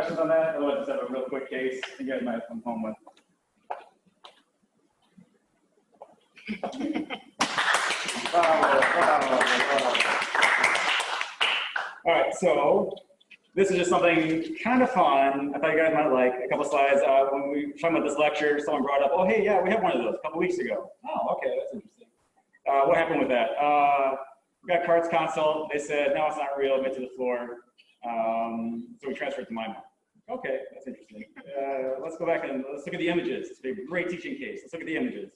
questions on that? Otherwise, just have a real quick case you guys might come home with. All right, so this is just something kind of fun. I thought you guys might like a couple slides. When we were talking about this lecture, someone brought up, oh, hey, yeah, we have one of those a couple weeks ago. Oh, okay, that's interesting. What happened with that? We got Cart's console. They said, no, it's not real. Admit to the floor. So we transferred it to my mom. Okay, that's interesting. Let's go back and let's look at the images. It's a great teaching case. Let's look at the images.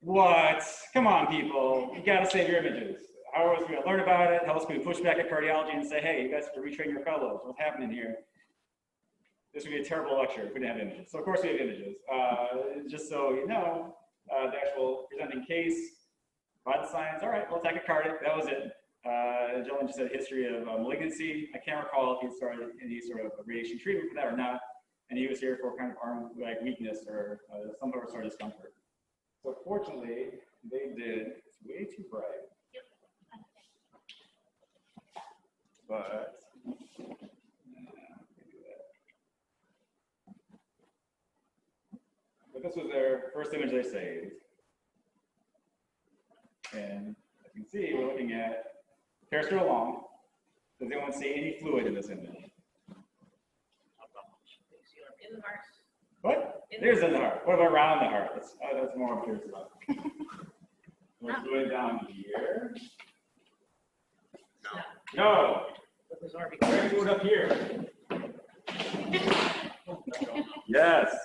What? Come on, people. You got to save your images. How else are we going to learn about it? How else can we push back at cardiology and say, hey, you guys have to retrain your fellows. What's happening here? This would be a terrible lecture if we didn't have images. So, of course, we have images. Just so you know, the actual presenting case, vital signs. All right, well, tachycardic. That was it. The gentleman just had a history of malignancy. I can't recall if he started any sort of radiation treatment for that or not. And he was here for kind of arm like weakness or some sort of discomfort. So fortunately, they did. It's way too bright. But this was their first image they saved. And as you can see, we're looking at pairs still long. Does anyone see any fluid in this image? In the heart. What? There's in the heart. What about around the heart? That's more I'm curious about. We're fluid down here. No. There's fluid up here. Yes,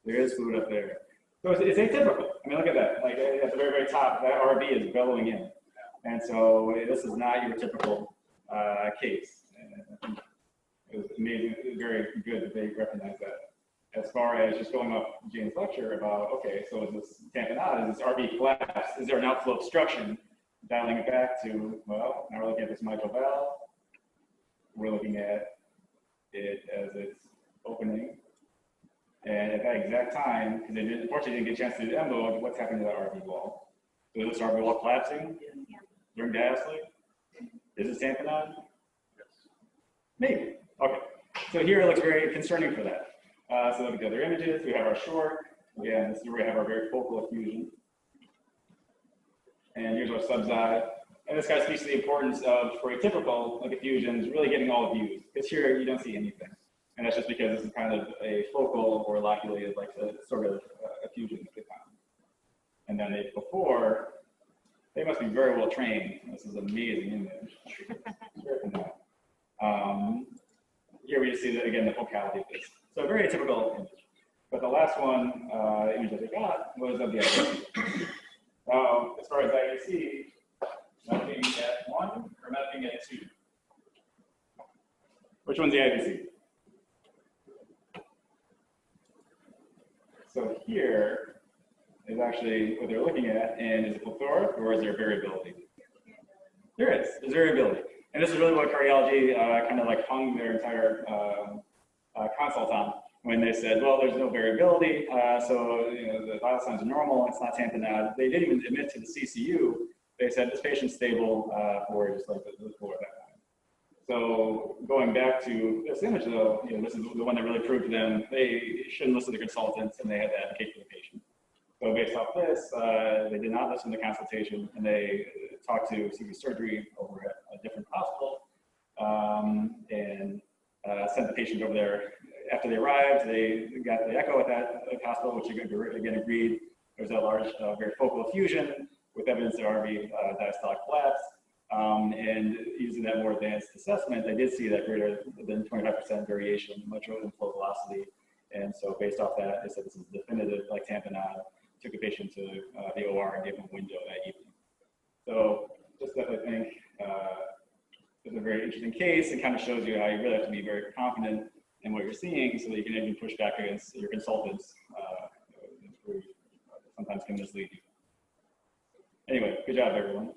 there is fluid up there. So it's atypical. I mean, look at that. Like at the very, very top, that RV is bellowing in. And so this is not your typical case. And I think it was amazing, very good that they recognized that. As far as just going off Jane's lecture about, okay, so is this tamponade, is this RV collapse, is there an outflow obstruction? Dialing it back to, well, now we're looking at this mitral valve. We're looking at it as it's opening. And at that exact time, because they didn't, unfortunately didn't get a chance to do the EMBO, what's happening to that RV wall? So is this RV wall collapsing during diastole? Is this tamponade? Yes. Maybe. Okay. So here it looks very concerning for that. So look at the other images. We have our short. Again, this is where we have our very focal effusion. And here's our subside. And this guy speaks to the importance of, for atypical like effusions, really getting all views. Because here you don't see anything. And that's just because this is kind of a focal or loculated, like a sort of effusion that they found. And then before, they must be very well trained. This is an amazing image. Here we just see that again, the focality of this. So a very atypical image. But the last one, image that they got was of the IVC. As far as IVC, am I looking at 1 or am I looking at 2? Which one's the IVC? So here is actually what they're looking at, and is it plethoric or is there variability? There is. There's variability. And this is really what cardiology kind of like hung their entire consult on when they said, well, there's no variability, so you know, the vital signs are normal, it's not tamponade. They didn't even admit to the CCU. They said this patient's stable for just like the floor at that time. So going back to this image though, you know, this is the one that really proved to them they shouldn't listen to consultants and they had to advocate for the patient. So based off this, they did not listen to consultation and they talked to CV surgery over at a different hospital and sent the patient over there. After they arrived, they got the echo at that hospital, which again agreed there was a large, very focal effusion with evidence of RV diastolic collapse. And using that more advanced assessment, they did see that greater than 25% variation in mitral inflow velocity. And so based off that, they said this is definitive, like tamponade. Took a patient to the OR and gave them a window that evening. So just definitely think it's a very interesting case. It kind of shows you how you really have to be very confident in what you're seeing so that you can even push back against your consultants, who sometimes can mislead you. Anyway, good job, everyone.